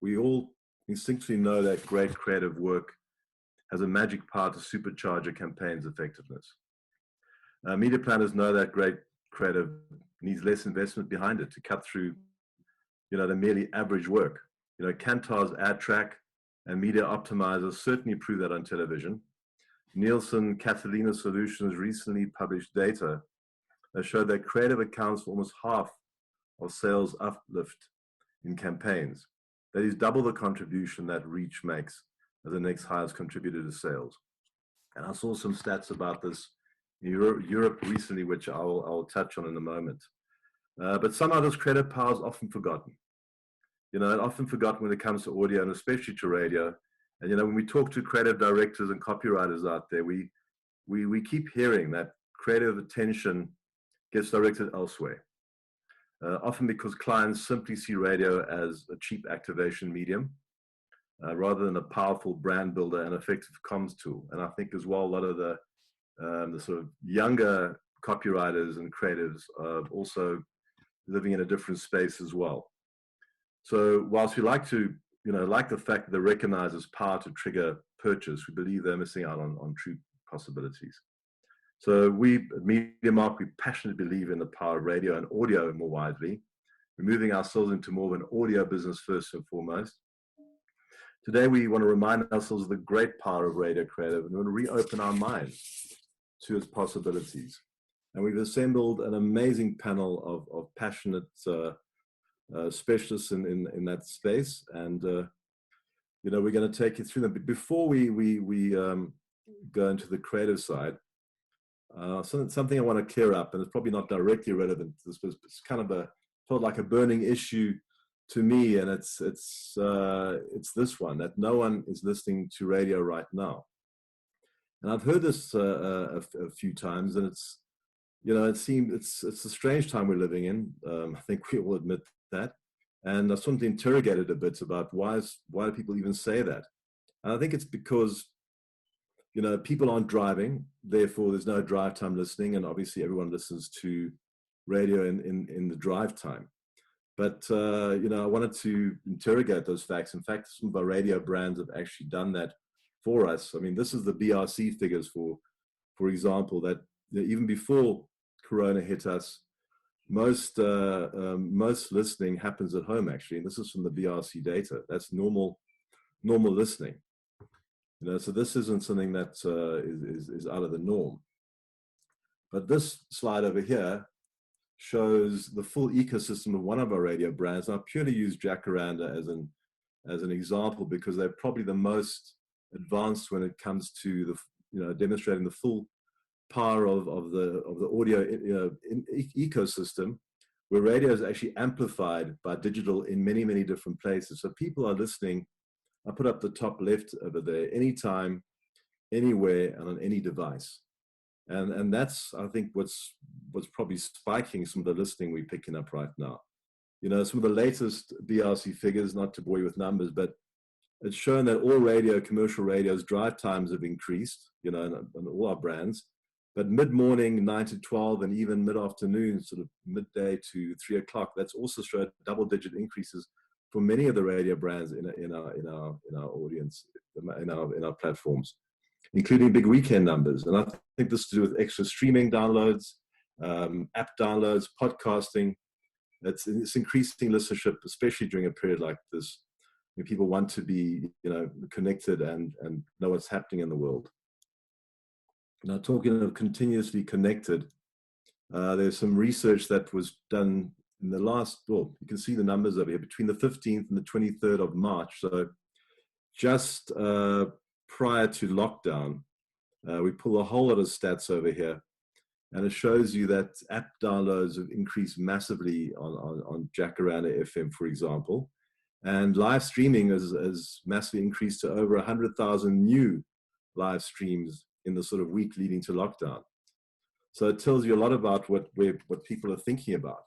we all instinctively know that great creative work has a magic power to supercharge a campaign's effectiveness. Media planners know that great creative needs less investment behind it to cut through, the merely average work. Kantar's ad track and media optimizers certainly prove that on television. Nielsen Catalina Solutions recently published data that showed that creative accounts for almost half of sales uplift in campaigns. That is double the contribution that reach makes as the next highest contributor to sales. And I saw some stats about this in Europe recently, which I'll touch on in a moment. But somehow this creative power is often forgotten. Often forgotten when it comes to audio and especially to radio. And, when we talk to creative directors and copywriters out there, we keep hearing that creative attention gets directed elsewhere. Often because clients simply see radio as a cheap activation medium rather than a powerful brand builder and effective comms tool. And I think as well, a lot of the sort of younger copywriters and creatives are also living in a different space as well. So whilst we like to, like the fact that they recognize as power to trigger purchase, we believe they're missing out on true possibilities. So we at MediaMark, we passionately believe in the power of radio and audio more widely. We're moving ourselves into more of an audio business first and foremost. Today, we want to remind ourselves of the great power of radio creative and we want to reopen our minds to its possibilities. And we've assembled an amazing panel of passionate specialists in that space. And, we're going to take you through them. But before we go into the creative side, something I want to clear up, and it's probably not directly relevant to this, but it's kind of felt like a burning issue to me, and it's this one, that no one is listening to radio right now. And I've heard this a few times, and it's a strange time we're living in. I think we all admit that. And I just wanted to interrogate it a bit about why do people even say that? And I think it's because people aren't driving, therefore there's no drive time listening, and obviously everyone listens to radio in the drive time. But, I wanted to interrogate those facts. In fact, some of our radio brands have actually done that for us. I mean, this is the BRC figures, for example, that even before Corona hit us, most listening happens at home, actually. And this is from the BRC data. That's normal listening. So this isn't something that is out of the norm. But this slide over here shows the full ecosystem of one of our radio brands. And I purely use Jacaranda as an example because they're probably the most advanced when it comes to demonstrating the full power of the audio ecosystem, where radio is actually amplified by digital in many, many different places. So people are listening. I put up the top left over there, anytime, anywhere, and on any device. And that's, I think, what's probably spiking some of the listening we're picking up right now. Some of the latest BRC figures, not to bore you with numbers, but it's shown that all commercial radio's drive times have increased, in all our brands. But mid-morning, 9 to 12, and even mid-afternoon, sort of midday to 3 o'clock, that's also showed double-digit increases for many of the radio brands in our audience, in our platforms, including big weekend numbers. And I think this is to do with extra streaming downloads, app downloads, podcasting. It's increasing listenership, especially during a period like this, when people want to be, connected and know what's happening in the world. Now, talking of continuously connected, there's some research that was done in the last, you can see the numbers over here, between the 15th and the 23rd of March. So just prior to lockdown, we pull a whole lot of stats over here. And it shows you that app downloads have increased massively on Jacaranda FM, for example. And live streaming has massively increased to over 100,000 new live streams in the sort of week leading to lockdown. So it tells you a lot about what people are thinking about.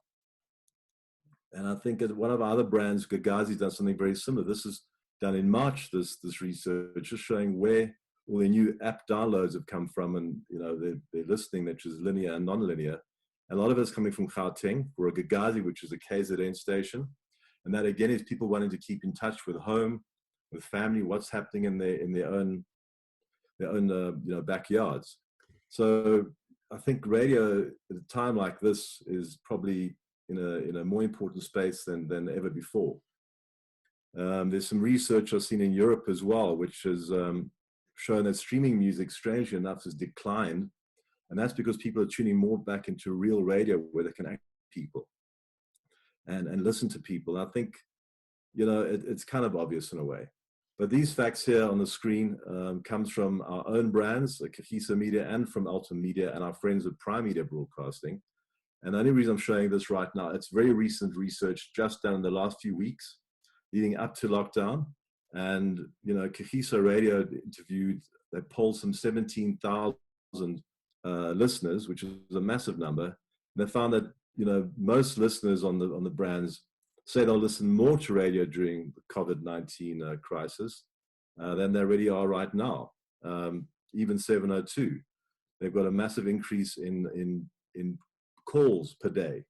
And I think that one of our other brands, Gagazi's done something very similar. This is done in March, this research, just showing where all the new app downloads have come from, and they're listening, which is linear and non-linear. And a lot of it's coming from Gauteng, for a Gagazi, which is a KZN station. And that again is people wanting to keep in touch with home, with family, what's happening in their own backyards. So I think radio at a time like this is probably in a more important space than ever before. There's some research I've seen in Europe as well, which has shown that streaming music, strangely enough, has declined. And that's because people are tuning more back into real radio where they can act people and listen to people. And I think, it's kind of obvious in a way. But these facts here on the screen comes from our own brands, like Kagiso Media and from Alta Media and our friends at Prime Media Broadcasting. And the only reason I'm showing this right now, it's very recent research just done in the last few weeks leading up to lockdown. And, Kagiso Radio interviewed, they polled some 17,000 listeners, which is a massive number. And they found that, most listeners on the brands say they'll listen more to radio during the COVID-19 crisis than they already are right now. Even 702, they've got a massive increase in calls per day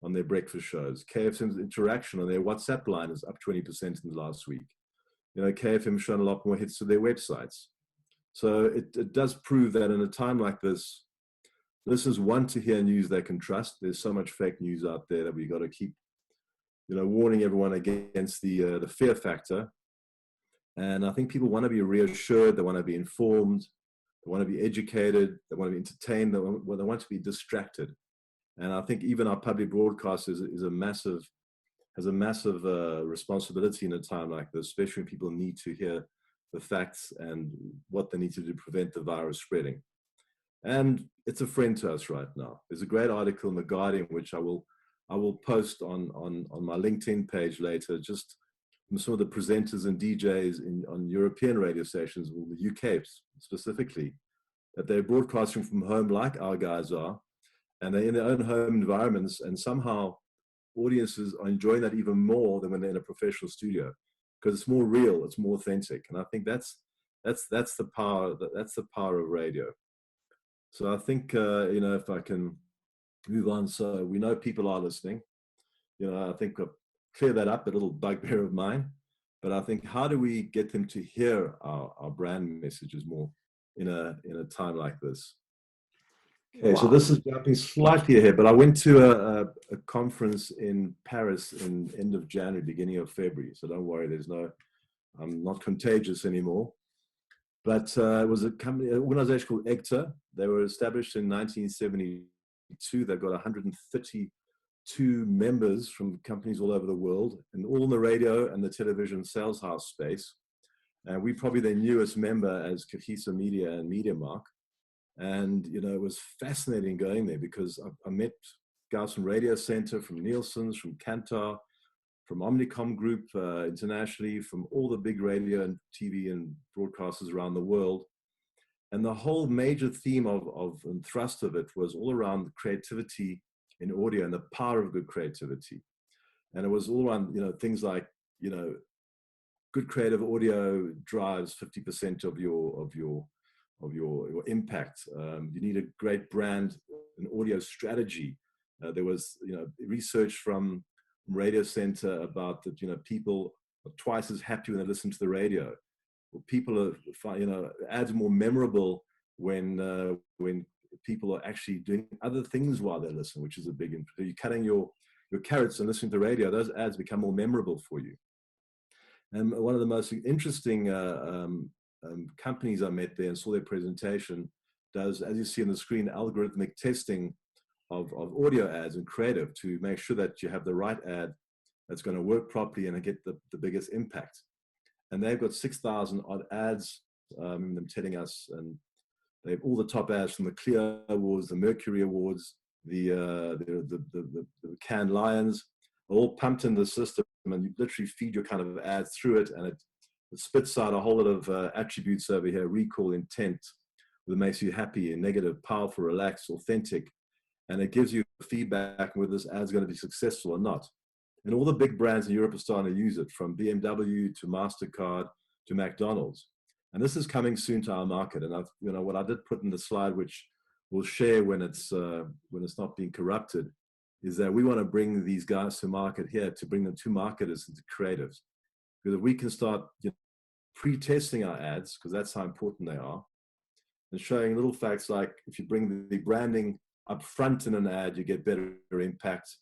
on their breakfast shows. KFM's interaction on their WhatsApp line is up 20% in the last week. KFM's shown a lot more hits to their websites. So it does prove that in a time like this, listeners want to hear news they can trust. There's so much fake news out there that we've got to keep, warning everyone against the fear factor. And I think people want to be reassured, they want to be informed, they want to be educated, they want to be entertained, they want to be distracted. And I think even our public broadcast has a massive responsibility in a time like this, especially when people need to hear the facts and what they need to do to prevent the virus spreading. And it's a friend to us right now. There's a great article in The Guardian, which I will post on my LinkedIn page later, just from some of the presenters and DJs on European radio stations, or the UK specifically, that they're broadcasting from home like our guys are, and they're in their own home environments, and somehow audiences are enjoying that even more than when they're in a professional studio, because it's more real, it's more authentic. And I think that's the power of radio. So I think, if I can move on. So we know people are listening. I think I'll clear that up, a little bugbear of mine. But I think, how do we get them to hear our brand messages more in a time like this? Okay, so this is jumping slightly ahead, but I went to a conference in Paris in end of January, beginning of February. So don't worry, I'm not contagious anymore. But it was an organization called EGTA. They were established in 1972. They've got 132 members from companies all over the world, and all in the radio and the television sales house space. And we're probably their newest member as Kagiso Media and MediaMark. And, it was fascinating going there, because I met guys from Radio Center, from Nielsen's, from Kantar, from Omnicom Group internationally, from all the big radio and TV and broadcasters around the world. And the whole major theme and thrust of it was all around creativity in audio and the power of good creativity. And it was all around, things like, good creative audio drives 50% of your impact. You need a great brand and audio strategy. There was, research from Radio Center about that, people are twice as happy when they listen to the radio. Well, people are, ads more memorable when people are actually doing other things while they listen, which is a big input. You're cutting your carrots and listening to the radio, those ads become more memorable for you. And one of the most interesting companies I met there and saw their presentation does, as you see on the screen, algorithmic testing of audio ads and creative to make sure that you have the right ad that's going to work properly and get the biggest impact. And they've got 6,000 odd ads, them telling us, and they have all the top ads from the Clio Awards, the Mercury Awards, the Cannes Lions, all pumped in the system, and you literally feed your kind of ads through it, and it spits out a whole lot of attributes over here: recall, intent, that makes you happy, and negative, powerful, relaxed, authentic, and it gives you feedback whether this ad's going to be successful or not. And all the big brands in Europe are starting to use it, from BMW to MasterCard to McDonald's. And this is coming soon to our market. And what I did put in the slide, which we'll share when it's not being corrupted, is that we want to bring these guys to market here, to bring them to marketers and to creatives. Because if we can start pre-testing our ads, because that's how important they are, and showing little facts like if you bring the branding up front in an ad, you get better impact.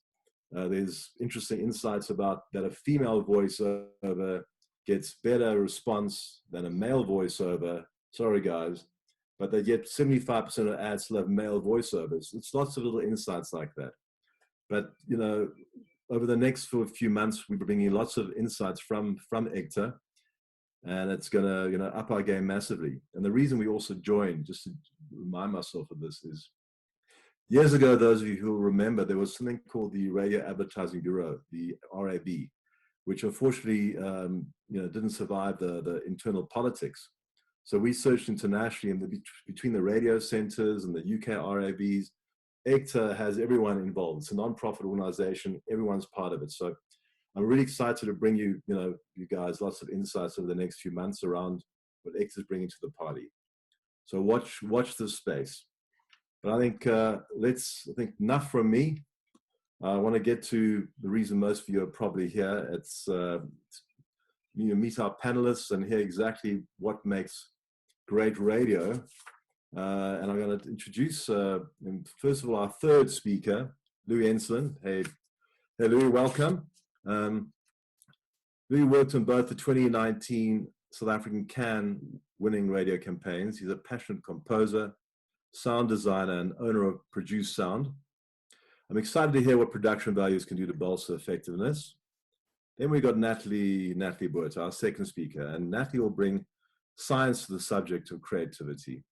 There's interesting insights about that a female voiceover gets better response than a male voiceover. Sorry, guys, but they get 75% of ads still have male voiceovers. It's lots of little insights like that. But, over the next few months, we're bringing lots of insights from ITKN, and it's going to, up our game massively. And the reason we also joined, just to remind myself of this, is years ago, those of you who remember, there was something called the Radio Advertising Bureau, the RAB, which unfortunately, didn't survive the internal politics. So we searched internationally, and between the radio centers and the UK RABs, ITKN has everyone involved. It's a non-profit organization. Everyone's part of it. So I'm really excited to bring you, you guys, lots of insights over the next few months around what ITKN is bringing to the party. So watch this space. But I think enough from me. I want to get to the reason most of you are probably here. It's meet our panelists and hear exactly what makes great radio. And I'm going to introduce, first of all, our third speaker, Louis Enslin. Hey, Louis, welcome. Louis worked on both the 2019 South African CAN winning radio campaigns. He's a passionate composer, sound designer, and owner of Produce Sound. I'm excited to hear what production values can do to bolster effectiveness. Then we got Natalie Burt, our second speaker, and Natalie will bring science to the subject of creativity,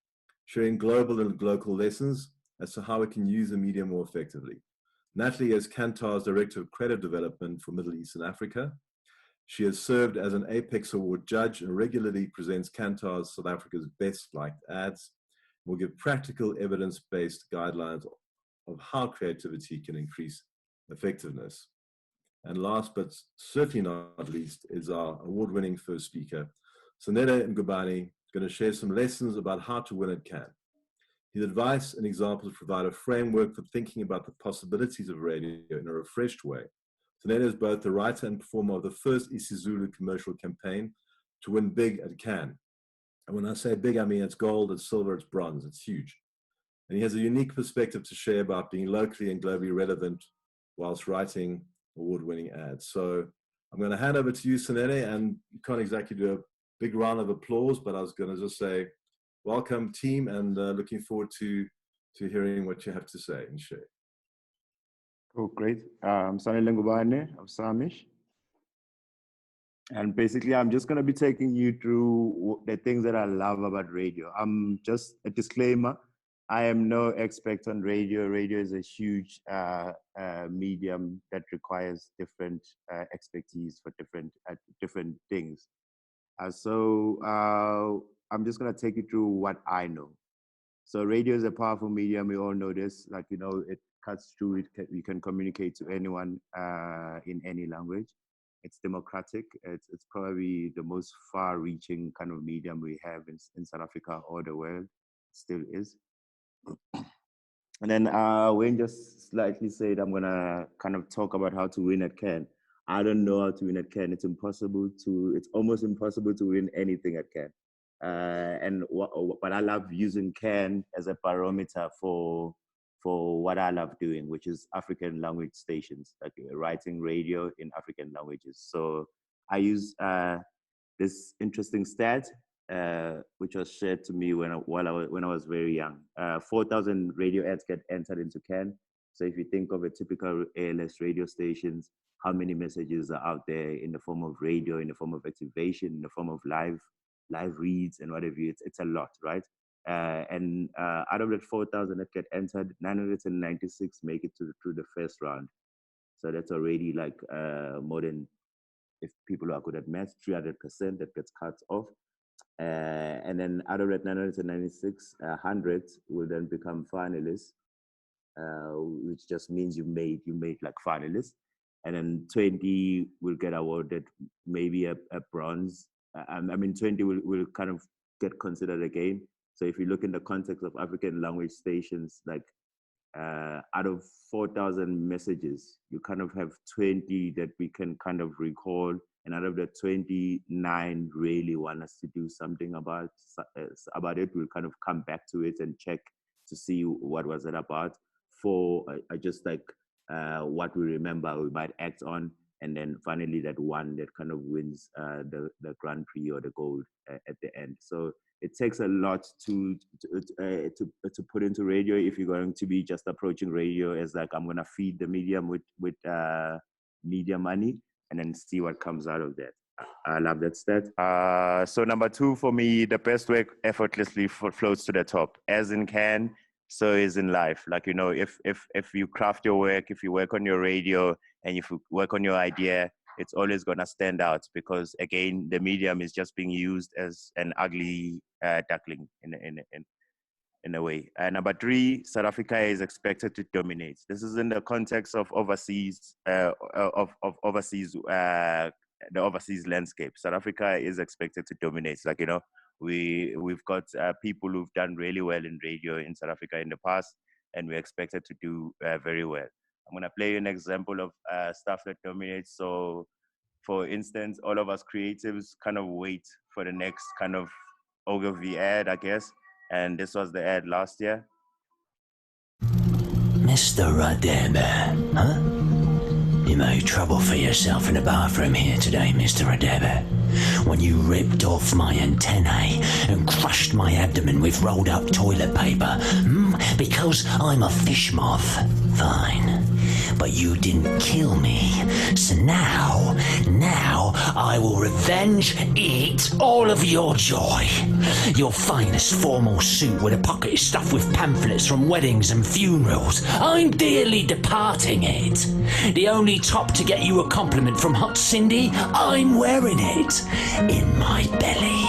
sharing global and local lessons as to how we can use the media more effectively. Natalie is Kantar's Director of Creative Development for Middle East and Africa. She has served as an Apex Award judge and regularly presents Kantar's South Africa's best liked ads. Will give practical evidence-based guidelines of how creativity can increase effectiveness. And last but certainly not least is our award-winning first speaker, Sanele Ngubane, going to share some lessons about how to win at CAN. His advice and examples provide a framework for thinking about the possibilities of radio in a refreshed way. Sanele is both the writer and performer of the first isiZulu commercial campaign to win big at CAN. And when I say big, I mean it's gold, it's silver, it's bronze, it's huge. And he has a unique perspective to share about being locally and globally relevant whilst writing award-winning ads. So I'm going to hand over to you, Sanele, and you can't exactly do a big round of applause, but I was going to just say, welcome team, and looking forward to hearing what you have to say and share. Oh, great. Sanele Ngubane of Samish. And basically, I'm just going to be taking you through the things that I love about radio. Just a disclaimer, I am no expert on radio. Radio is a huge medium that requires different expertise for different things. So I'm just going to take you through what I know. So radio is a powerful medium. We all know this. Like, it cuts through. You can communicate to anyone in any language. It's democratic. It's probably the most far-reaching kind of medium we have in South Africa or the world. It still is. And then Wayne just slightly said, I'm gonna kind of talk about how to win at CAN. I don't know how to win at CAN. It's almost impossible to win anything at CAN. But I love using CAN as a barometer for what I love doing, which is African language stations, like writing radio in African languages. So I use this interesting stat, which was shared to me when I was very young. 4,000 radio ads get entered into CAN. So if you think of a typical ALS radio stations, how many messages are out there in the form of radio, in the form of activation, in the form of live reads and whatever, it's a lot, right? And out of that 4,000 that get entered, 996 make it through the first round. So that's already like more than, if people are good at math, 300% that gets cut off. And then out of that 996, 100 will then become finalists, which just means you made like finalists. And then 20 will get awarded maybe a bronze. 20 will kind of get considered again. So if you look in the context of African language stations, like out of 4,000 messages, you kind of have 20 that we can kind of recall. And out of the 29 really want us to do something about it. We'll kind of come back to it and check to see what was it about. 4 are just like what we remember we might act on. And then finally that one that kind of wins the Grand Prix or the gold at the end. So it takes a lot to put into radio if you're going to be just approaching radio as like, I'm going to feed the medium with media money and then see what comes out of that. I love that stat. So number 2 for me, the best work effortlessly floats to the top, as in can, so is in life. Like, you know, if you craft your work, if you work on your radio and if you work on your idea, it's always going to stand out because, again, the medium is just being used as an ugly duckling in a way. Number 3, South Africa is expected to dominate. This is in the context of overseas, the overseas landscape. South Africa is expected to dominate. Like, you know, we've got people who've done really well in radio in South Africa in the past, and we're expected to do very well. I'm going to play an example of stuff that dominates. So, for instance, all of us creatives kind of wait for the next kind of Ogilvy ad, I guess. And this was the ad last year. Mr. Radebe, huh? You made trouble for yourself in the bathroom here today, Mr. Radebe, when you ripped off my antennae and crushed my abdomen with rolled up toilet paper. Because I'm a fish moth. Fine. But you didn't kill me. So now I will eat all of your joy. Your finest formal suit with a pocket stuffed with pamphlets from weddings and funerals. I'm dearly departing it. The only top to get you a compliment from Hot Cindy, I'm wearing it in my belly.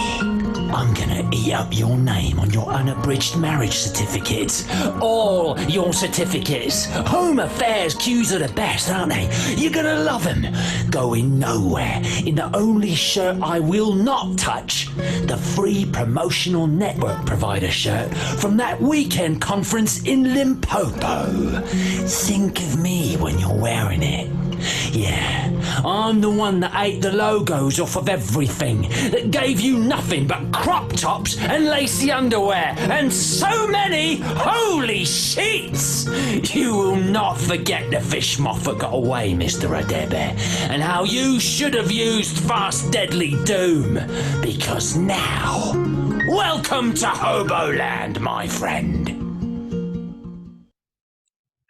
I'm gonna eat up your name on your unabridged marriage certificates. All your certificates. Home affairs cues are the best, aren't they? You're gonna love them. Going nowhere in the only shirt I will not touch. The free promotional network provider shirt from that weekend conference in Limpopo. Think of me when you're wearing it. Yeah, I'm the one that ate the logos off of everything, that gave you nothing but crop tops and lacy underwear, and so many holy sheets! You will not forget the fish moth that got away, Mr. Radebe, and how you should have used fast deadly doom, because now, welcome to Hoboland, my friend.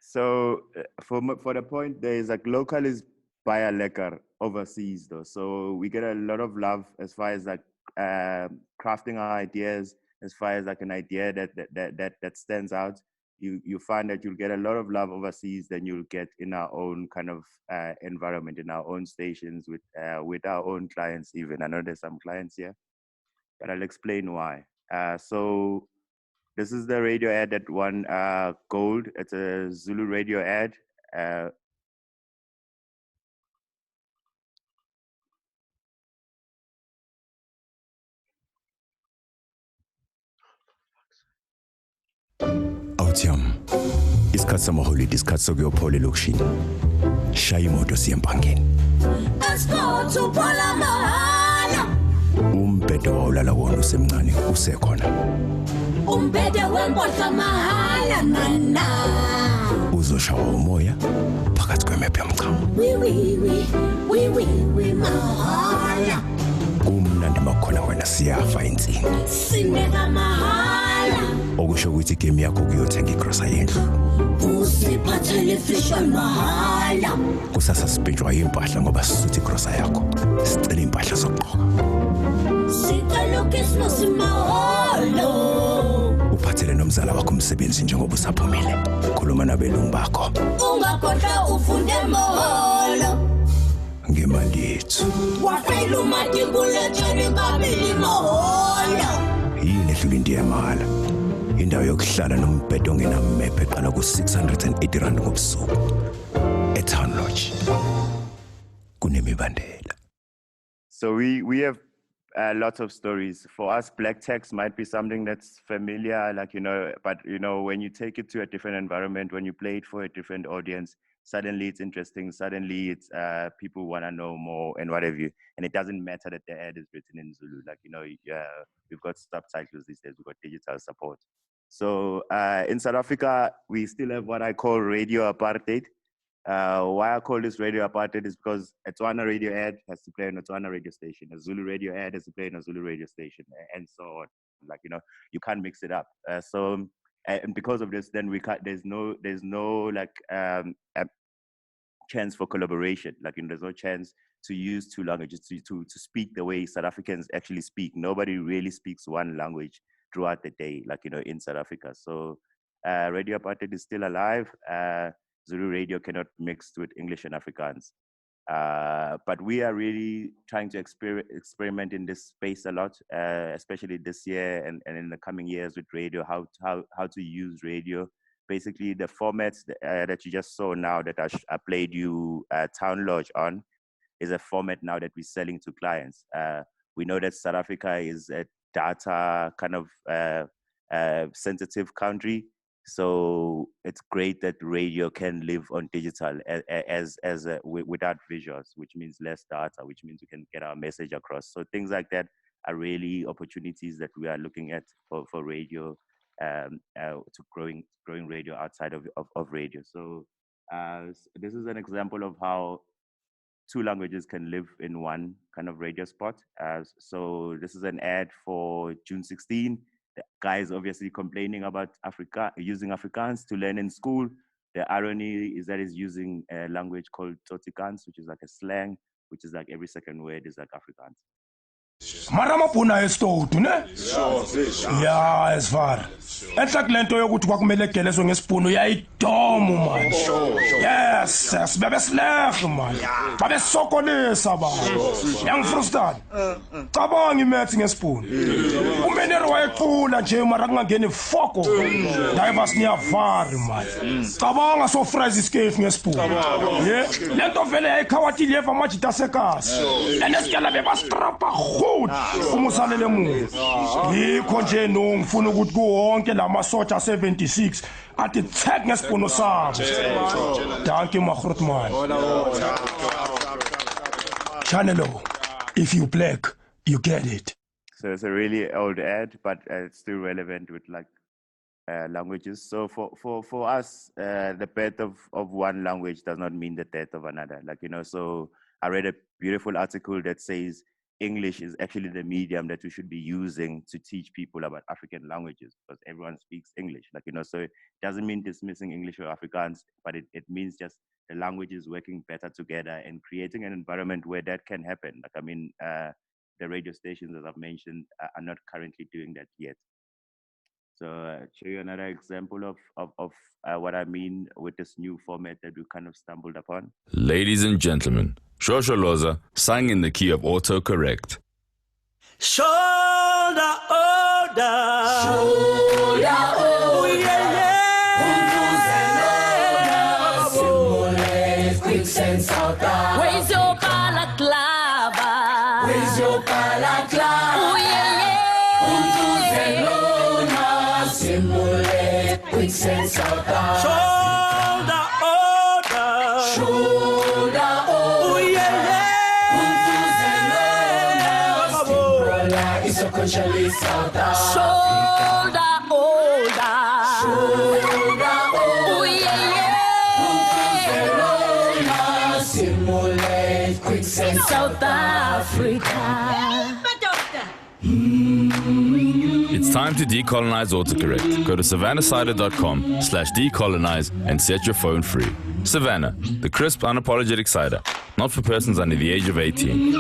So for the point, there is like local is buyer lekker overseas though. So we get a lot of love as far as like crafting our ideas, as far as like an idea that stands out. You find that you'll get a lot of love overseas than you'll get in our own kind of environment, in our own stations with our own clients even. I know there's some clients here, but I'll explain why. So this is the radio ad that won gold. It's a Zulu radio ad. Awuthiyam, isikhathi samaholiday, isikhathi sokuyophola elokishini. Shaya imoto siye empangeni. Escort uphola mahala. Umbhede wawulala wona usemncane usekhona. Umbhede wempahla mahala nana. Uzoshawa umoya phakathi kwemephe yomchamo. We mahala. Kumnandi makhona wena siyafa insini. Sineka mahala. Okusho ukuthi igame yakho kuyothenga igrosa yendlu. Usiphathele fisha mahala. Kusasa sibhejwa impahla ngoba sisuthi igrosa yakho. Sicela impahla zokugqoka. Sicela Christmas mahalo. Uphathele nomzala wakho umsebenzi njengoba usaphumile. Khuluma nabelungu bakho. Ungakhohlwa ufunde mahalo. Ngemali yethu. Wafela umati kuletheni kabili mahalo. Yini edlula into yemali? Indawo yokuhlala nombhedo ongenamephe eqala ku-680 ngobusuku eTown Lodge kunemibandela. So we have lots of stories. For us, black text might be something that's familiar, like, but, when you take it to a different environment, when you play it for a different audience, suddenly it's interesting. Suddenly it's people want to know more and what have you. And it doesn't matter that the ad is written in Zulu. Like, we've got subtitles these days. We've got digital support. So in South Africa, we still have what I call radio apartheid. Why I call this radio apartheid is because a Tswana radio ad has to play on a Tswana radio station. A Zulu radio ad has to play on a Zulu radio station, and so on. Like, you can't mix it up. And because of this, then there's no like chance for collaboration. Like, there's no chance to use two languages to speak the way South Africans actually speak. Nobody really speaks one language throughout the day, like, in South Africa. So radio apartheid is still alive. Zulu radio cannot mix with English and Afrikaans. But we are really trying to experiment in this space a lot, especially this year and in the coming years with radio, how to use radio. Basically, the formats that you just saw now that I played you Town Lodge on is a format now that we're selling to clients. We know that South Africa is a data kind of sensitive country. So it's great that radio can live on digital without visuals, which means less data, which means we can get our message across. So things like that are really opportunities that we are looking at for radio, to growing radio outside of radio. So this is an example of how two languages can live in one kind of radio spot. So this is an ad for June 16. The guy is obviously complaining about using Afrikaans to learn in school. The irony is that he's using a language called Tsotikans, which is like a slang, which is like every second word is like Afrikaans. Maramapuna esitotu ne? Ya, esvar. Enhla kulento yokuthi kwakumele egelezo ngesipunu yayidomo man. Yes, bebesilehe man. Babesokolisa ba. Yangifrustad. Cabanga imethi ngesipunu. Umeneri wayequla nje mara kungangeni foko. Divers niyavari man. Cabanga so fries escape ngesipunu. Yeah. Lento vele yayikhawatile eva majita sekasi. Lenesikela bebastrapa goed. Umusalele muntu. Yikho nje ngifuna ukuthi kuwonke lamasotsha 76 athi tag ngesipunu sabo. Thank you Magrotman. Channel, if you black, you get it. So it's a really old ad, but it's still relevant with like languages. So for us, the birth of one language does not mean the death of another. Like, so I read a beautiful article that says English is actually the medium that we should be using to teach people about African languages, because everyone speaks English. Like, so it doesn't mean dismissing English or Afrikaans, but it means just the languages working better together and creating an environment where that can happen. Like, the radio stations, as I've mentioned, are not currently doing that yet. So show you another example of what I mean with this new format that we kind of stumbled upon. Ladies and gentlemen, Shosho Loza sang in the key of autocorrect. Shoulder order. Shoulder order. Where's your balaclava? Where's your balaclava? Shoulder order. Shoulder order. South Africa. Shoulder order. Shoulder order. Simulate quicksand South Africa. It's time to decolonize autocorrect. Go to savannahcider.com/decolonize and set your phone free. Savannah, the crisp, unapologetic cider. Not for persons under the age of 18.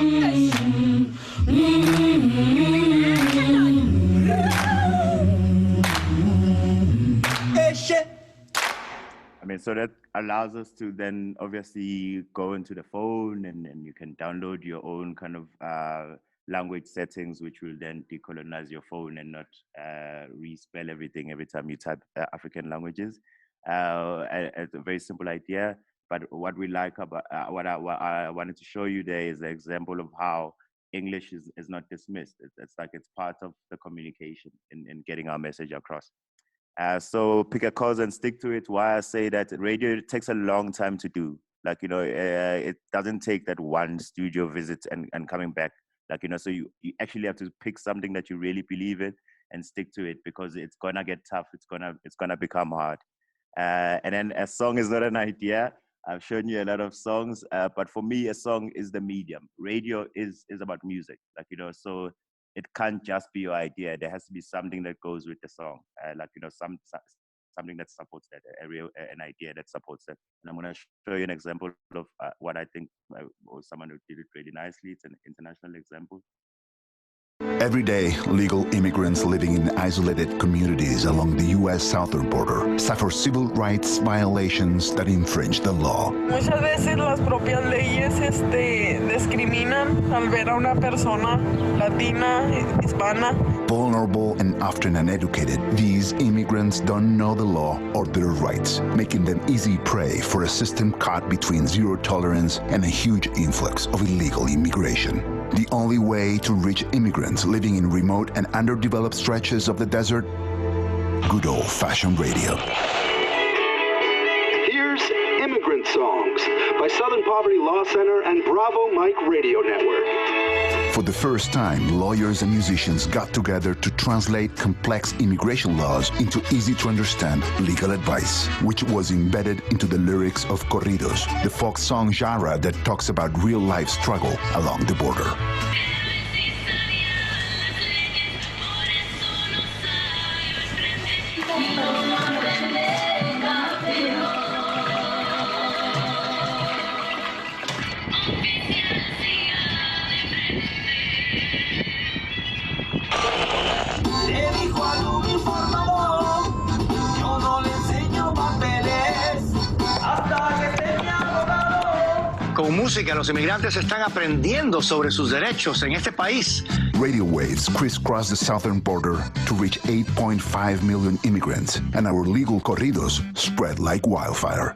So that allows us to then obviously go into the phone and you can download your own kind of language settings, which will then decolonize your phone and not respell everything every time you type African languages. It's a very simple idea, but what we like about what I wanted to show you there is an example of how English is not dismissed. It's like it's part of the communication in getting our message across. So pick a cause and stick to it. Why I say that radio takes a long time to do. Like, it doesn't take that one studio visit and coming back. Like, so you actually have to pick something that you really believe in and stick to it, because it's gonna get tough. It's gonna become hard. And then a song is not an idea. I've shown you a lot of songs, but for me, a song is the medium. Radio is about music, like, so it can't just be your idea. There has to be something that goes with the song, like, something that supports that, an idea that supports that. And I'm gonna show you an example of what I think, or someone who did it really nicely. It's an international example. Every day, legal immigrants living in isolated communities along the U.S. southern border suffer civil rights violations that infringe the law. Muchas veces las propias leyes discriminan al ver a una persona latina, hispana. Vulnerable and often uneducated, these immigrants don't know the law or their rights, making them easy prey for a system caught between zero tolerance and a huge influx of illegal immigration. The only way to reach immigrants living in remote and underdeveloped stretches of the desert? Good old-fashioned radio. Here's Immigrant Songs by Southern Poverty Law Center and Bravo Mike Radio Network. For the first time, lawyers and musicians got together to translate complex immigration laws into easy-to-understand legal advice, which was embedded into the lyrics of corridos, the folk song genre that talks about real-life struggle along the border. Con música, los inmigrantes están aprendiendo sobre sus derechos en este país. Radio waves crisscross the southern border to reach 8.5 million immigrants, and our legal corridos spread like wildfire.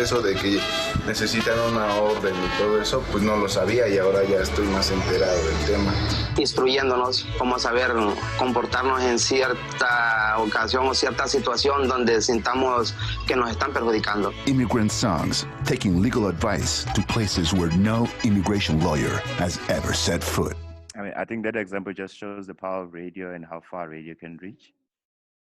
Eso de que necesitan una orden y todo eso, pues no lo sabía y ahora ya estoy más enterado del tema. Instruyéndonos cómo saber comportarnos en cierta ocasión o cierta situación donde sintamos que nos están perjudicando. Immigrant songs, taking legal advice to places where no immigration lawyer has ever set foot. I think that example just shows the power of radio and how far radio can reach.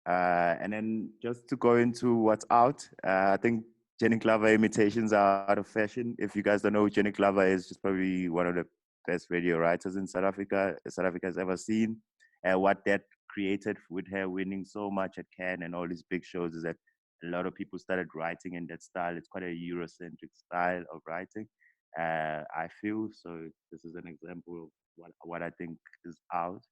And then just to go into what's out, I think Jenny Glover imitations are out of fashion. If you guys don't know who Jenny Glover is, she's probably one of the best radio writers in South Africa has ever seen. What that created with her winning so much at CAN and all these big shows is that a lot of people started writing in that style. It's quite a Eurocentric style of writing, I feel. So this is an example of what I think is out.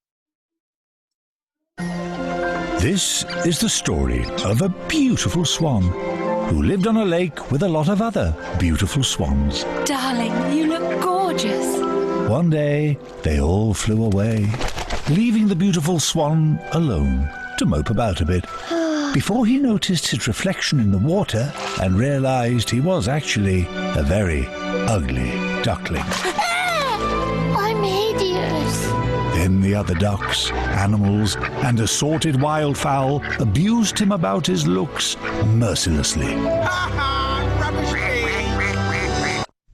This is the story of a beautiful swan who lived on a lake with a lot of other beautiful swans. Darling, you look gorgeous. One day, they all flew away, leaving the beautiful swan alone to mope about a bit, before he noticed his reflection in the water and realized he was actually a very ugly duckling. I'm hideous. Then the other ducks, animals, and assorted wildfowl abused him about his looks mercilessly.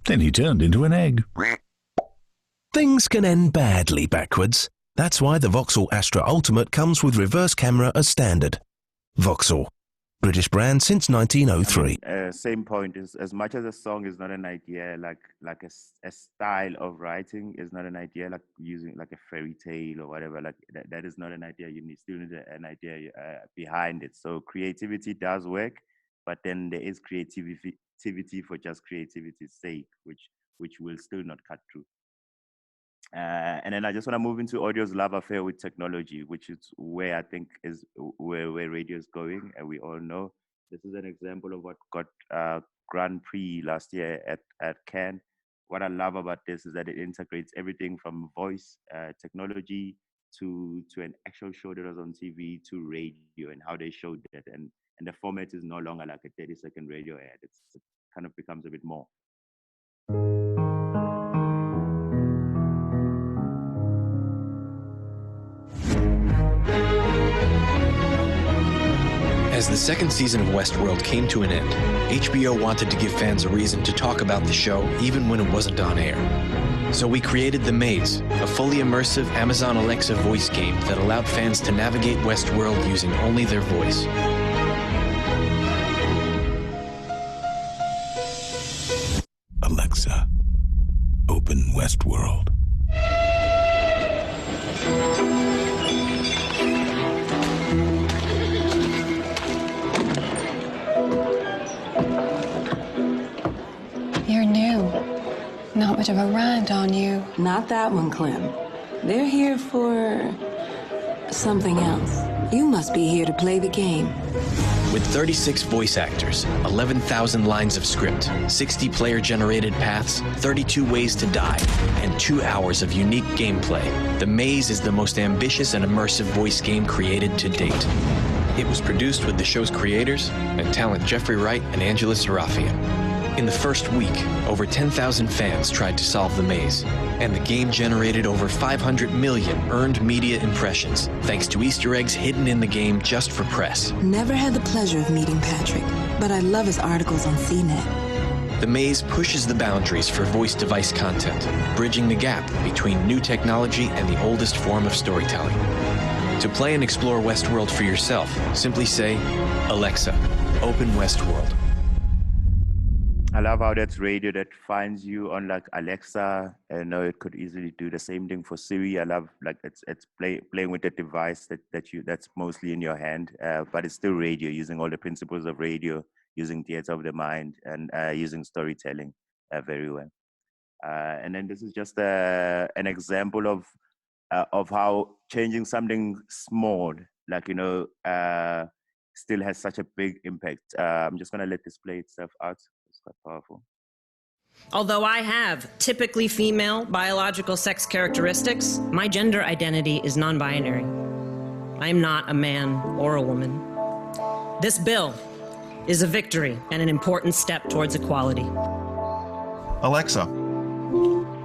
Then he turned into an egg. Things can end badly backwards. That's why the Vauxhall Astra Ultimate comes with reverse camera as standard. Vauxhall, British brand since 1903. Same point is, as much as a song is not an idea, like a style of writing is not an idea, like using like a fairy tale or whatever, like that is not an idea. You still need an idea behind it. So creativity does work, but then there is creativity for just creativity's sake, which will still not cut through. And then I just want to move into audio's love affair with technology, which is where I think is where radio is going, and we all know. This is an example of what got Grand Prix last year at CAN. What I love about this is that it integrates everything from voice technology to an actual show that was on TV to radio and how they showed that. And the format is no longer like a 30-second radio ad. It kind of becomes a bit more. As the second season of Westworld came to an end, HBO wanted to give fans a reason to talk about the show even when it wasn't on air. So we created The Maze, a fully immersive Amazon Alexa voice game that allowed fans to navigate Westworld using only their voice. Alexa, open Westworld. You're new. Not much of a rant on you. Not that one, Clem. They're here for something else. You must be here to play the game. With 36 voice actors, 11,000 lines of script, 60 player-generated paths, 32 ways to die, and 2 hours of unique gameplay, The Maze is the most ambitious and immersive voice game created to date. It was produced with the show's creators and talent Jeffrey Wright and Angela Serafian. In the first week, over 10,000 fans tried to solve The Maze, and the game generated over 500 million earned media impressions, thanks to Easter eggs hidden in the game just for press. Never had the pleasure of meeting Patrick, but I love his articles on CNET. The Maze pushes the boundaries for voice device content, bridging the gap between new technology and the oldest form of storytelling. To play and explore Westworld for yourself, simply say, Alexa, open Westworld. I love how that's radio that finds you on like Alexa. I know it could easily do the same thing for Siri. I love like it's playing with the device that's mostly in your hand, but it's still radio, using all the principles of radio, using theater of the mind, and using storytelling very well. And then this is just an example of how changing something small, like still has such a big impact. I'm just gonna let this play itself out. It's quite powerful. Although I have typically female biological sex characteristics, my gender identity is non-binary. I am not a man or a woman. This bill is a victory and an important step towards equality. Alexa,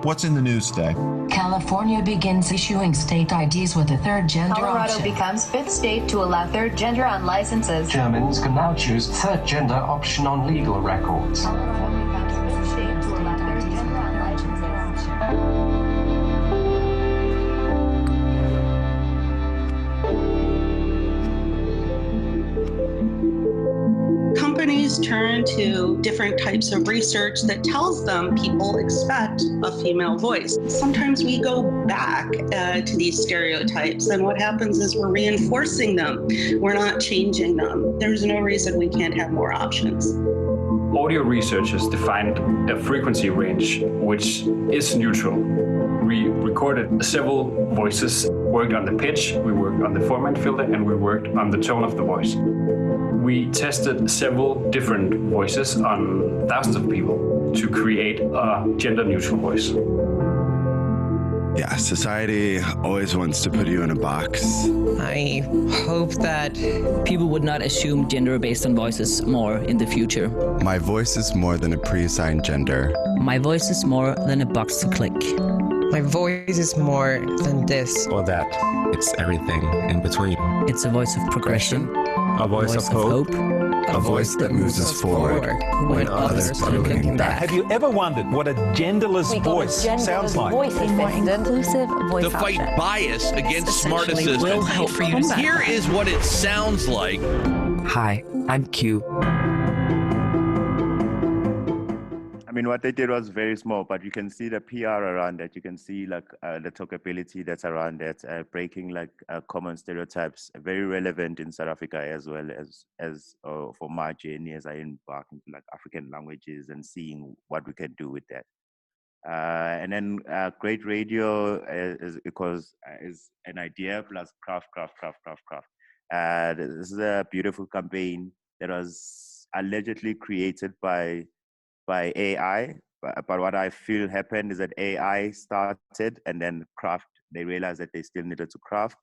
what's in the news today? California begins issuing state IDs with a third gender Colorado option. becomes fifth state to allow third gender on licenses. Germans can now choose third gender option on legal records. California becomes fifth state to allow third gender on licenses. Companies turn to different types of research that tells them people expect a female voice. Sometimes we go back to these stereotypes, and what happens is we're reinforcing them. We're not changing them. There's no reason we can't have more options. Audio researchers defined a frequency range which is neutral. We recorded several voices, worked on the pitch, we worked on the format filter, and we worked on the tone of the voice. We tested several different voices on thousands of people to create a gender-neutral voice. Yeah, society always wants to put you in a box. I hope that people would not assume gender based on voices more in the future. My voice is more than a pre-assigned gender. My voice is more than a box to click. My voice is more than this or that. It's everything in between. It's a voice of progression. A voice of hope. A voice that moves us forward when others are looking back. Have you ever wondered what a genderless voice sounds like? A more inclusive voice To fight option. bias against smart assistants. will help for you to Here is what it sounds like. Hi, I'm Q. I mean, what they did was very small, but you can see the PR around that. You can see like the talkability that's around that, breaking like common stereotypes, very relevant in South Africa as well as for my journey as I embark into like African languages and seeing what we can do with that. And then great radio is an idea plus craft. This is a beautiful campaign that was allegedly created by AI, but what I feel happened is that AI started and then craft they realized that they still needed to craft.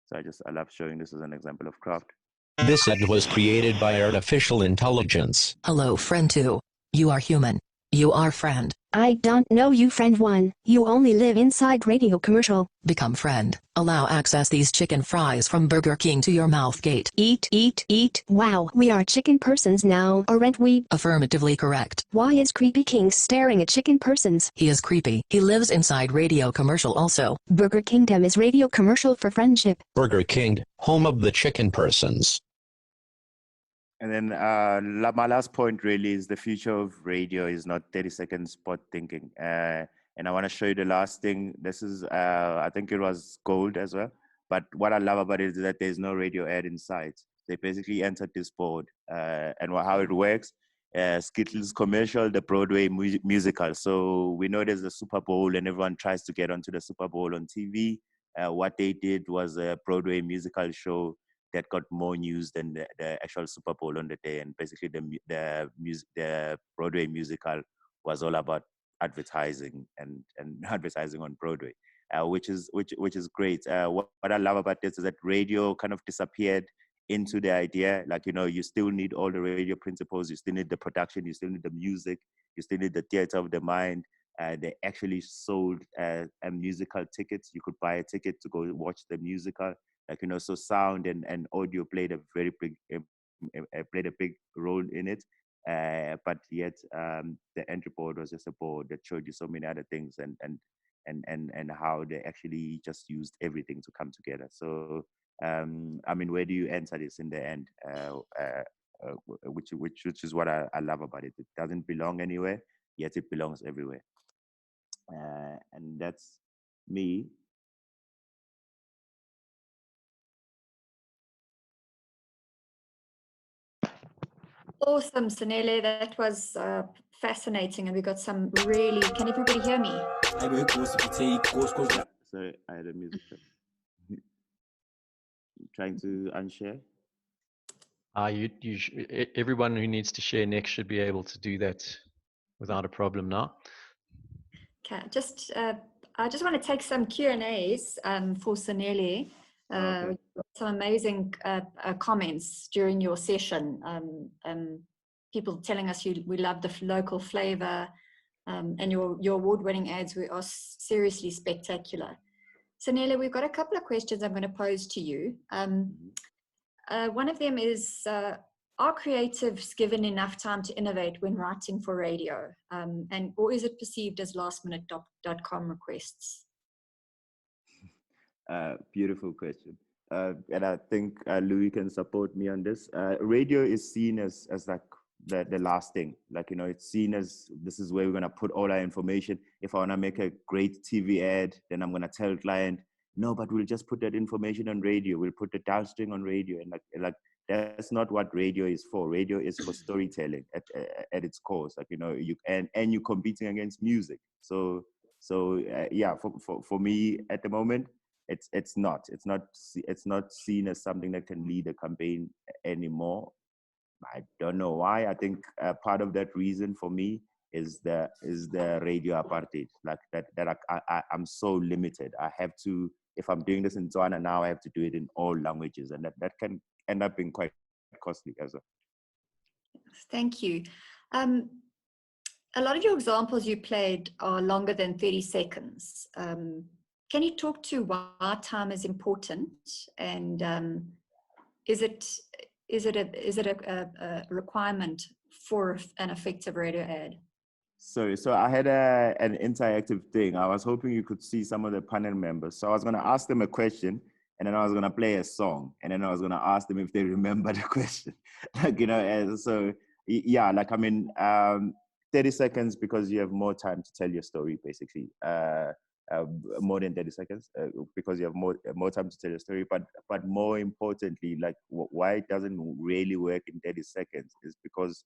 So I love showing this as an example of craft. This ad was created by artificial intelligence. Hello, friend 2. You are human. You are friend. I don't know you, friend 1. You only live inside radio commercial. Become friend. Allow access these chicken fries from Burger King to your mouth gate. Eat, eat, eat. Wow, we are chicken persons now, aren't we? Affirmatively correct. Why is Creepy King staring at chicken persons? He is creepy. He lives inside radio commercial also. Burger Kingdom is radio commercial for friendship. Burger King, home of the chicken persons. And then my last point really is the future of radio is not 30-second spot thinking. And I want to show you the last thing. This is, I think it was gold as well. But what I love about it is that there's no radio ad inside. They basically entered this board. And how it works, Skittles commercial, the Broadway musical. So we know there's a Super Bowl and everyone tries to get onto the Super Bowl on TV. What they did was a Broadway musical show that got more news than the actual Super Bowl on the day. And basically the Broadway musical was all about advertising and advertising on Broadway, which is great. What I love about this is that radio kind of disappeared into the idea, like, you know, you still need all the radio principles, you still need the production, you still need the music, you still need the theater of the mind. They actually sold a musical tickets. You could buy a ticket to go watch the musical. Like, you know, so sound and audio played a very big role in it. But yet the entry board was just a board that showed you so many other things and how they actually just used everything to come together. So I mean, where do you enter this in the end? Which is what I love about it. It doesn't belong anywhere, yet it belongs everywhere. And that's me. Awesome, Sanele. That was fascinating, and we got some really. Can everybody hear me? Sorry, I had a music. Trying to unshare. Everyone who needs to share next should be able to do that without a problem now. Okay, I just want to take some Q&As for Sanele. Okay. Some amazing comments during your session. People telling us we love the local flavor, and your award-winning ads are seriously spectacular. Sanele, we've got a couple of questions I'm going to pose to you. One of them is, are creatives given enough time to innovate when writing for radio? Or is it perceived as lastminute.com requests? Beautiful question. And I think Louis can support me on this. Radio is seen as like the last thing. Like, you know, it's seen as this is where we're going to put all our information. If I want to make a great TV ad, then I'm going to tell client, no, but we'll just put that information on radio. We'll put the downstream on radio. And like that's not what radio is for. Radio is for storytelling at its core. Like, you know, and you're competing against music. So yeah, for me at the moment, it's not seen as something that can lead a campaign anymore. I don't know why. I think part of that reason for me is the radio apartheid. Like that I'm so limited. I have to, if I'm doing this in Tswana now, I have to do it in all languages, and that can end up being quite costly as well. Thank you. A lot of your examples you played are longer than 30 seconds. Can you talk to why time is important, and is it a requirement for an effective radio ad? So I had an interactive thing. I was hoping you could see some of the panel members. So I was going to ask them a question, and then I was going to play a song, and then I was going to ask them if they remember the question. Like, you know, and so yeah, like, I mean, 30 seconds because you have more time to tell your story, basically. More than 30 seconds because you have more time to tell your story. But more importantly, like, why it doesn't really work in 30 seconds is because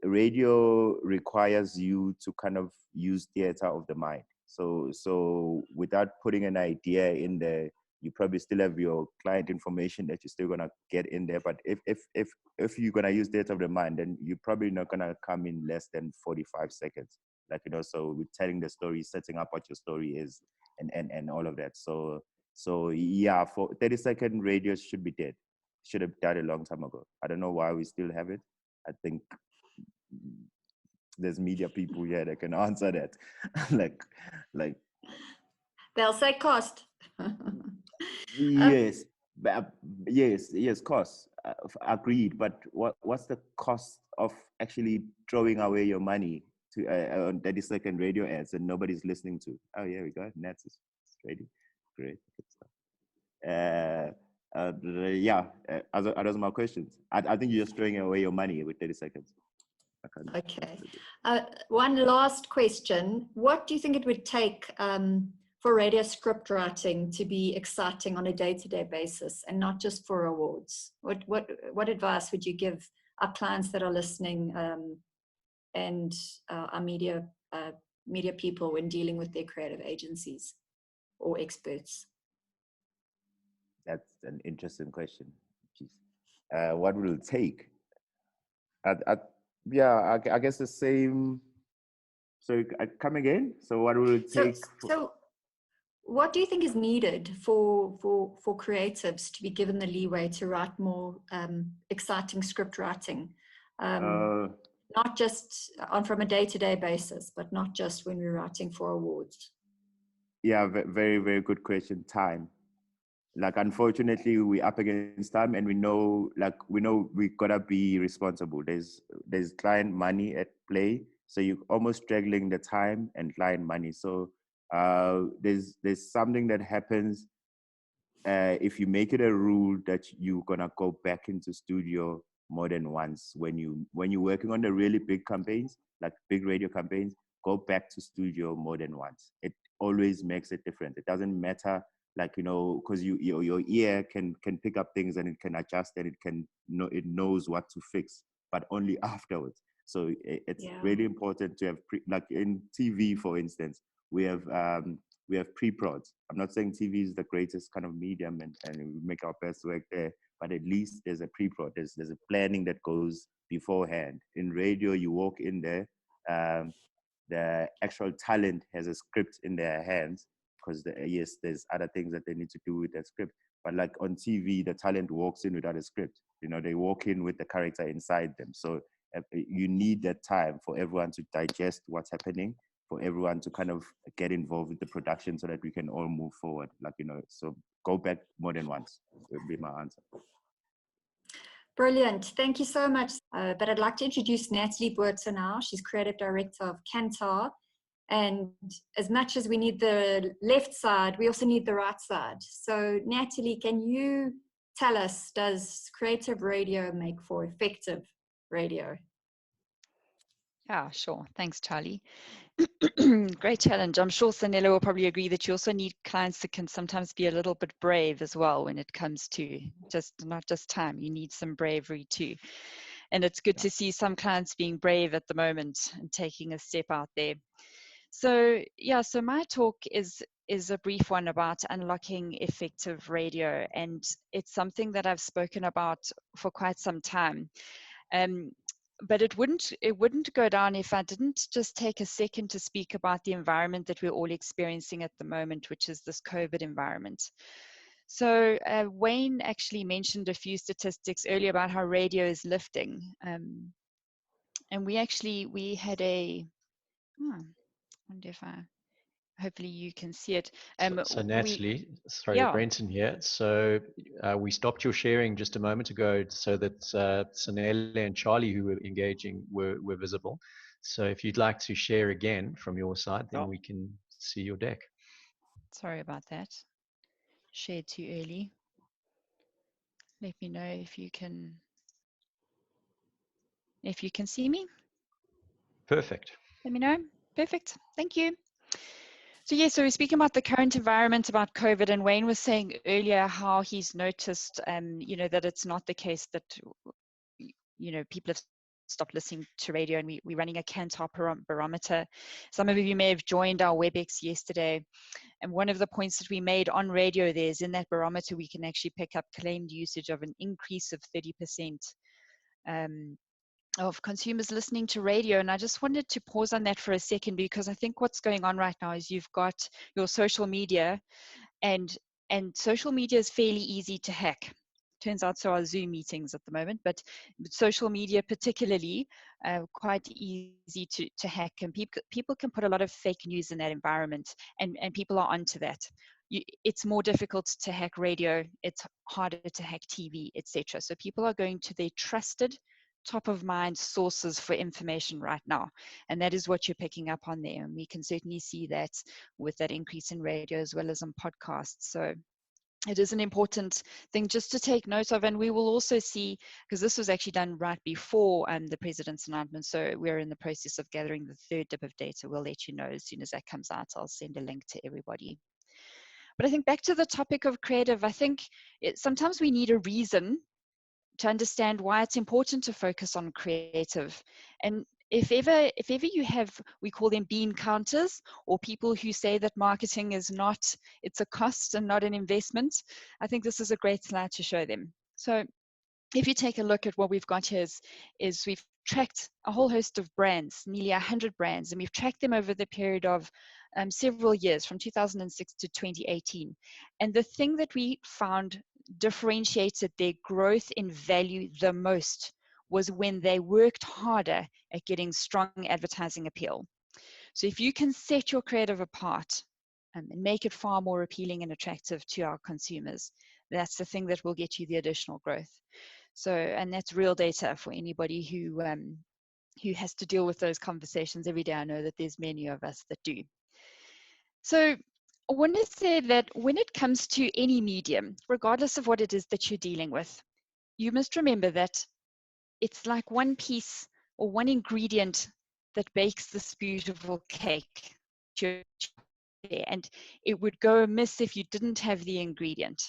radio requires you to kind of use theater of the mind. So without putting an idea in there, you probably still have your client information that you're still gonna get in there. But if you're gonna use theater of the mind, then you're probably not gonna come in less than 45 seconds. Like, you know, so with telling the story, setting up what your story is, and all of that. So yeah, for 30-second radios should be dead. Should have died a long time ago. I don't know why we still have it. I think there's media people here that can answer that. like They'll say cost. yes, yes, cost. Agreed. But what's the cost of actually throwing away your money to on 30-second radio ads and nobody's listening to? Oh, yeah, we got Nets is ready. Great. Good stuff. Yeah, are those my questions? I think you're just throwing away your money with 30 seconds. Okay. One last question. What do you think it would take for radio script writing to be exciting on a day-to-day basis and not just for awards? What advice would you give our clients that are listening and our media people when dealing with their creative agencies or experts? That's an interesting question. What will it take? I guess the same. So I come again. So what will it take? So what do you think is needed for creatives to be given the leeway to write more exciting script writing? Not just from a day-to-day basis, but not just when we're writing for awards. Yeah, very, very good question. Time. Like, unfortunately, we're up against time, and we know we gotta be responsible. There's client money at play, so you're almost struggling the time and client money. So there's something that happens if you make it a rule that you're gonna go back into studio more than once when you're working on the really big campaigns, like big radio campaigns. Go back to studio more than once. It always makes a difference. It doesn't matter. Like, because your ear can pick up things and it can adjust and it knows what to fix, but only afterwards. So it's really important to have like in TV, for instance, we have pre-prods. I'm not saying TV is the greatest kind of medium and we make our best work there, but at least there's a pre-prod. There's a planning that goes beforehand. In radio, you walk in there, the actual talent has a script in their hands, because yes, there's other things that they need to do with that script. But like on TV, the talent walks in without a script. They walk in with the character inside them. So you need that time for everyone to digest what's happening, for everyone to kind of get involved with the production so that we can all move forward. So go back more than once would be my answer. Brilliant. Thank you so much. But I'd like to introduce Natalie Buerter now. She's creative director of Kantar. And as much as we need the left side, we also need the right side. So Natalie, can you tell us, does creative radio make for effective radio? Yeah, sure. Thanks, Charlie. Great challenge. I'm sure Sanella will probably agree that you also need clients that can sometimes be a little bit brave as well when it comes to not just time. You need some bravery too. And it's good to see some clients being brave at the moment and taking a step out there. So yeah, so my talk is a brief one about unlocking effective radio, and it's something that I've spoken about for quite some time. But it wouldn't go down if I didn't just take a second to speak about the environment that we're all experiencing at the moment, which is this COVID environment. So Wayne actually mentioned a few statistics earlier about how radio is lifting. And we had a, I wonder if hopefully you can see it. So Natalie, sorry, yeah. Brenton here. So we stopped your sharing just a moment ago so that Sanelle and Charlie, who were engaging, were visible. So if you'd like to share again from your side, then we can see your deck. Sorry about that. Shared too early. Let me know if you can see me. Perfect. Let me know. Perfect. Thank you. So yeah, so we're speaking about the current environment, about COVID, and Wayne was saying earlier how he's noticed, that it's not the case that, people have stopped listening to radio, and we're running a Kantar barometer. Some of you may have joined our WebEx yesterday, and one of the points that we made on radio there is in that barometer we can actually pick up claimed usage of an increase of 30%. of consumers listening to radio. And I just wanted to pause on that for a second, because I think what's going on right now is you've got your social media, and social media is fairly easy to hack. Turns out so are Zoom meetings at the moment, but social media particularly quite easy to hack, and people can put a lot of fake news in that environment, and people are onto that. It's more difficult to hack radio, it's harder to hack TV, etc. So people are going to their trusted, top of mind sources for information right now, and that is what you're picking up on there. And we can certainly see that with that increase in radio as well as on podcasts. So it is an important thing just to take note of. And we will also see, because this was actually done right before the president's announcement, so we're in the process of gathering the third dip of data. We'll let you know as soon as that comes out. I'll send a link to everybody. But I think back to the topic of creative, I think sometimes we need a reason to understand why it's important to focus on creative. And if ever you have, we call them bean counters, or people who say that marketing is not, it's a cost and not an investment, I think this is a great slide to show them. So if you take a look at what we've got here is we've tracked a whole host of brands, nearly 100 brands, and we've tracked them over the period of several years, from 2006 to 2018. And the thing that we found differentiated their growth in value the most was when they worked harder at getting strong advertising appeal. So if you can set your creative apart and make it far more appealing and attractive to our consumers, that's the thing that will get you the additional growth. So, and that's real data for anybody who has to deal with those conversations every day. I know that there's many of us that do. So I want to say that when it comes to any medium, regardless of what it is that you're dealing with, you must remember that it's like one piece or one ingredient that bakes this beautiful cake. And it would go amiss if you didn't have the ingredient.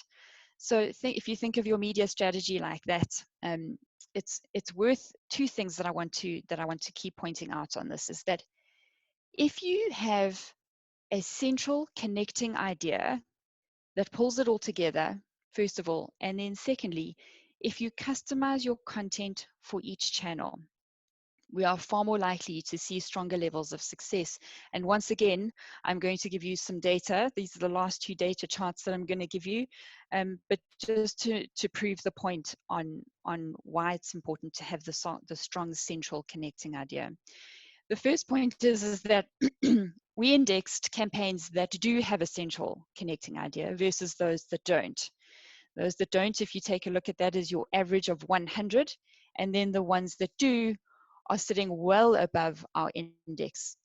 So if you think of your media strategy like that, it's worth two things that I want to keep pointing out on this, is that if you have a central connecting idea that pulls it all together, first of all, and then secondly, if you customize your content for each channel, we are far more likely to see stronger levels of success. And once again, I'm going to give you some data. These are the last two data charts that I'm going to give you, but just to prove the point on why it's important to have the strong central connecting idea. The first point is that we indexed campaigns that do have a central connecting idea versus those that don't. Those that don't, if you take a look at that, is your average of 100, and then the ones that do are sitting well above our index,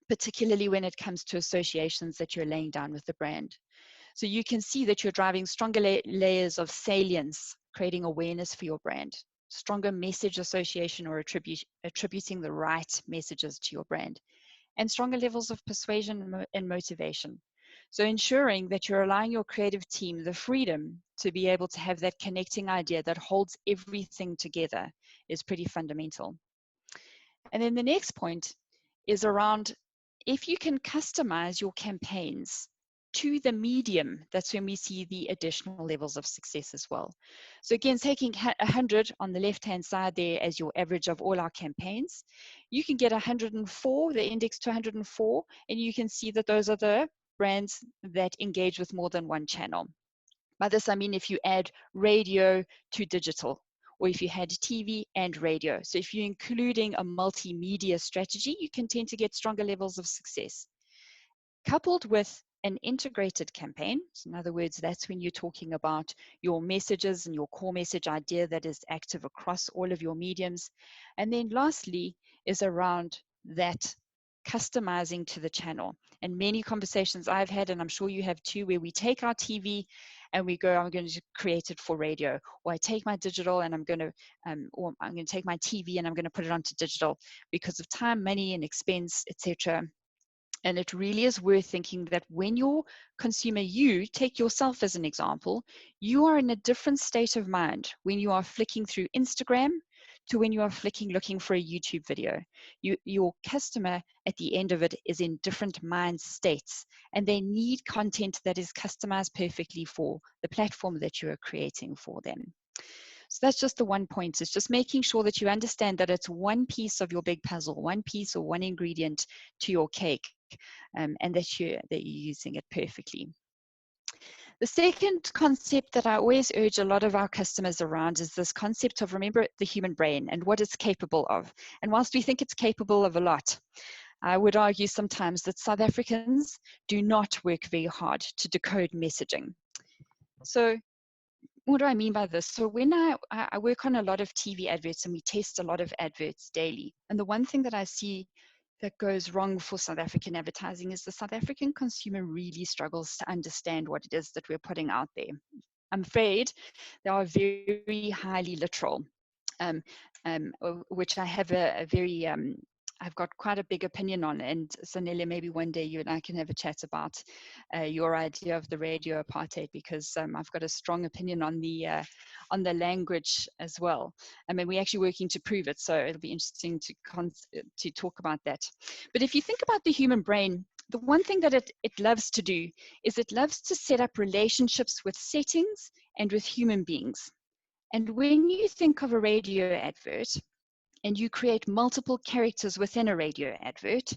particularly when it comes to associations that you're laying down with the brand. So you can see that you're driving stronger layers of salience, creating awareness for your brand, stronger message association or attributing the right messages to your brand, and stronger levels of persuasion and motivation. So ensuring that you're allowing your creative team the freedom to be able to have that connecting idea that holds everything together is pretty fundamental. And then the next point is around, if you can customize your campaigns to the medium, that's when we see the additional levels of success as well. So again, taking 100 on the left-hand side there as your average of all our campaigns, you can get 104, the index to 104, and you can see that those are the brands that engage with more than one channel. By this, I mean if you add radio to digital, or if you had TV and radio. So if you're including a multimedia strategy, you can tend to get stronger levels of success. Coupled with an integrated campaign, so in other words, that's when you're talking about your messages and your core message idea that is active across all of your mediums. And then lastly is around that customizing to the channel. And many conversations I've had, and I'm sure you have too, where we take our TV and we go, I'm going to create it for radio, or I take my digital and I'm going to, or I'm going to take my TV and I'm going to put it onto digital because of time, money, and expense, etc. And it really is worth thinking that when your consumer, you take yourself as an example, you are in a different state of mind when you are flicking through Instagram to when you are flicking looking for a YouTube video. Your customer at the end of it is in different mind states, and they need content that is customized perfectly for the platform that you are creating for them. So that's just the one point. It's just making sure that you understand that it's one piece of your big puzzle, one piece or one ingredient to your cake, and that you're using it perfectly. The second concept that I always urge a lot of our customers around is this concept of, remember, the human brain and what it's capable of. And whilst we think it's capable of a lot, I would argue sometimes that South Africans do not work very hard to decode messaging. So what do I mean by this? So when I work on a lot of TV adverts and we test a lot of adverts daily, and the one thing that I see that goes wrong for South African advertising is the South African consumer really struggles to understand what it is that we're putting out there. I'm afraid they are very highly literal, which I have a very I've got quite a big opinion on. And Sanele, maybe one day you and I can have a chat about your idea of the radio apartheid, because I've got a strong opinion on the language as well. I mean, we're actually working to prove it, so it'll be interesting to talk about that. But if you think about the human brain, the one thing that it loves to do is it loves to set up relationships with settings and with human beings. And when you think of a radio advert, and you create multiple characters within a radio advert,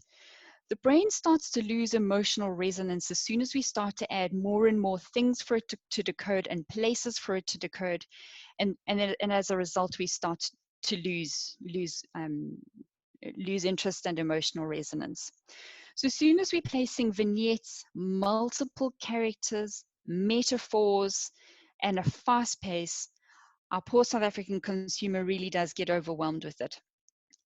the brain starts to lose emotional resonance as soon as we start to add more and more things for it to decode and places for it to decode. And as a result, we start to lose interest and emotional resonance. So as soon as we're placing vignettes, multiple characters, metaphors, and a fast pace, our poor South African consumer really does get overwhelmed with it.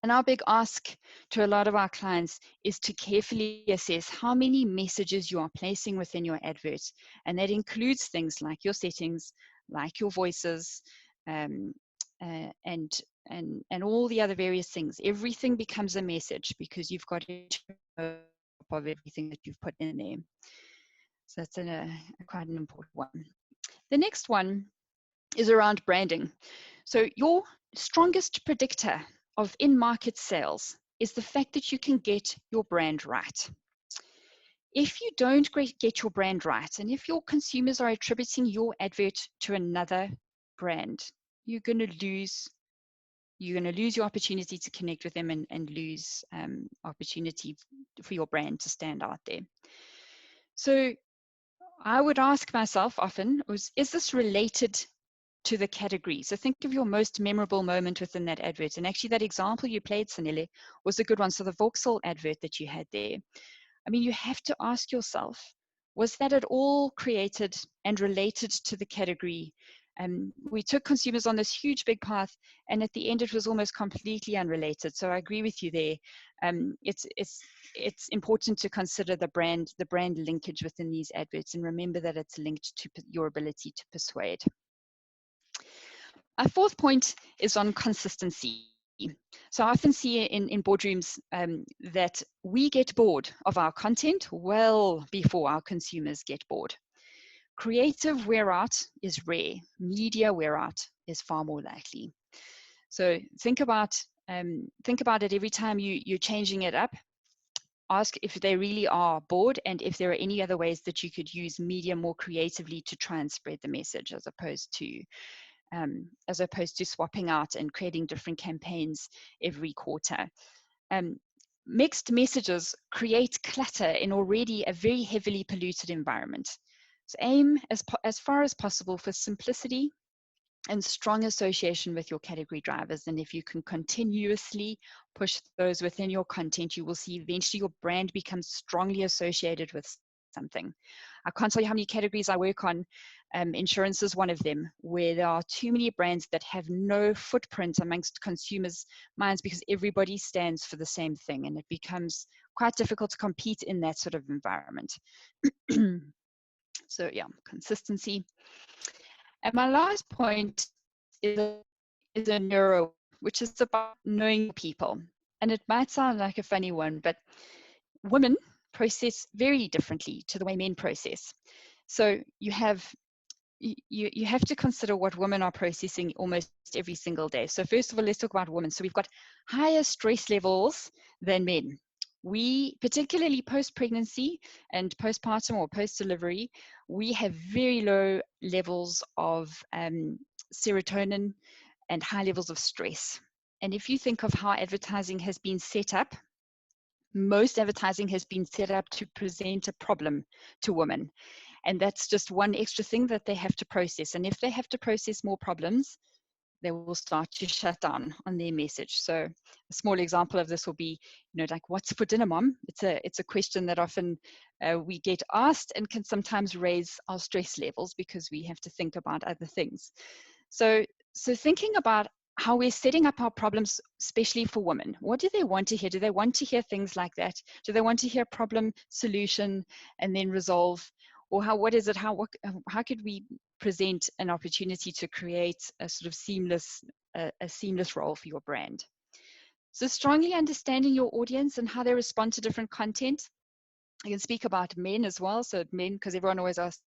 And our big ask to a lot of our clients is to carefully assess how many messages you are placing within your adverts. And that includes things like your settings, like your voices, and all the other various things. Everything becomes a message because you've got to know of everything that you've put in there. So that's quite an important one. The next one is around branding. So your strongest predictor of in-market sales is the fact that you can get your brand right. If you don't get your brand right, and if your consumers are attributing your advert to another brand, you're going to lose your opportunity to connect with them and lose opportunity for your brand to stand out there. So I would ask myself often, is this related to the category? So think of your most memorable moment within that advert. And actually that example you played, Sanele, was a good one. So the Vauxhall advert that you had there. I mean, you have to ask yourself, was that at all created and related to the category? We took consumers on this huge big path, and at the end it was almost completely unrelated. So I agree with you there. It's important to consider the brand linkage within these adverts, and remember that it's linked to your ability to persuade. Our fourth point is on consistency. So I often see in boardrooms that we get bored of our content well before our consumers get bored. Creative wear out is rare. Media wear out is far more likely. So think about it every time you're changing it up. Ask if they really are bored, and if there are any other ways that you could use media more creatively to try and spread the message, as opposed to swapping out and creating different campaigns every quarter. Mixed messages create clutter in already a very heavily polluted environment. So aim as far as possible for simplicity and strong association with your category drivers. And if you can continuously push those within your content, you will see eventually your brand becomes strongly associated with something. I can't tell you how many categories I work on. Insurance is one of them, where there are too many brands that have no footprint amongst consumers' minds because everybody stands for the same thing, and it becomes quite difficult to compete in that sort of environment. So yeah, consistency. And my last point is a neuro, which is about knowing people. And it might sound like a funny one, but women process very differently to the way men process. So you have to consider what women are processing almost every single day. So first of all, let's talk about women. So we've got higher stress levels than men. We, particularly post-pregnancy and postpartum or post-delivery, we have very low levels of serotonin and high levels of stress. And if you think of how advertising has been set up, most advertising has been set up to present a problem to women. And that's just one extra thing that they have to process. And if they have to process more problems, they will start to shut down on their message. So a small example of this will be, like, what's for dinner, Mom? It's a question that often we get asked and can sometimes raise our stress levels because we have to think about other things. So thinking about how we're setting up our problems, especially for women. What do they want to hear? Do they want to hear things like that? Do they want to hear problem, solution, and then resolve? Or how could we present an opportunity to create a sort of seamless role for your brand? So strongly understanding your audience and how they respond to different content. I can speak about men as well. So men, because everyone always asks,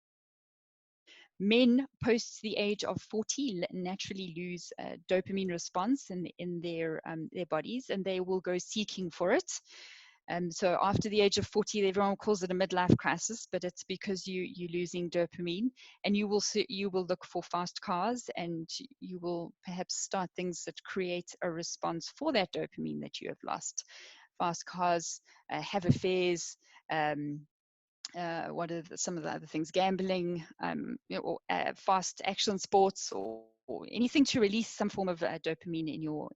men post the age of 40 naturally lose dopamine response in their bodies, and they will go seeking for it. So after the age of 40, everyone calls it a midlife crisis, but it's because you're losing dopamine, and you will look for fast cars, and you will perhaps start things that create a response for that dopamine that you have lost. Fast cars, have affairs, what are some of the other things? Gambling, or fast action sports, or anything to release some form of dopamine in your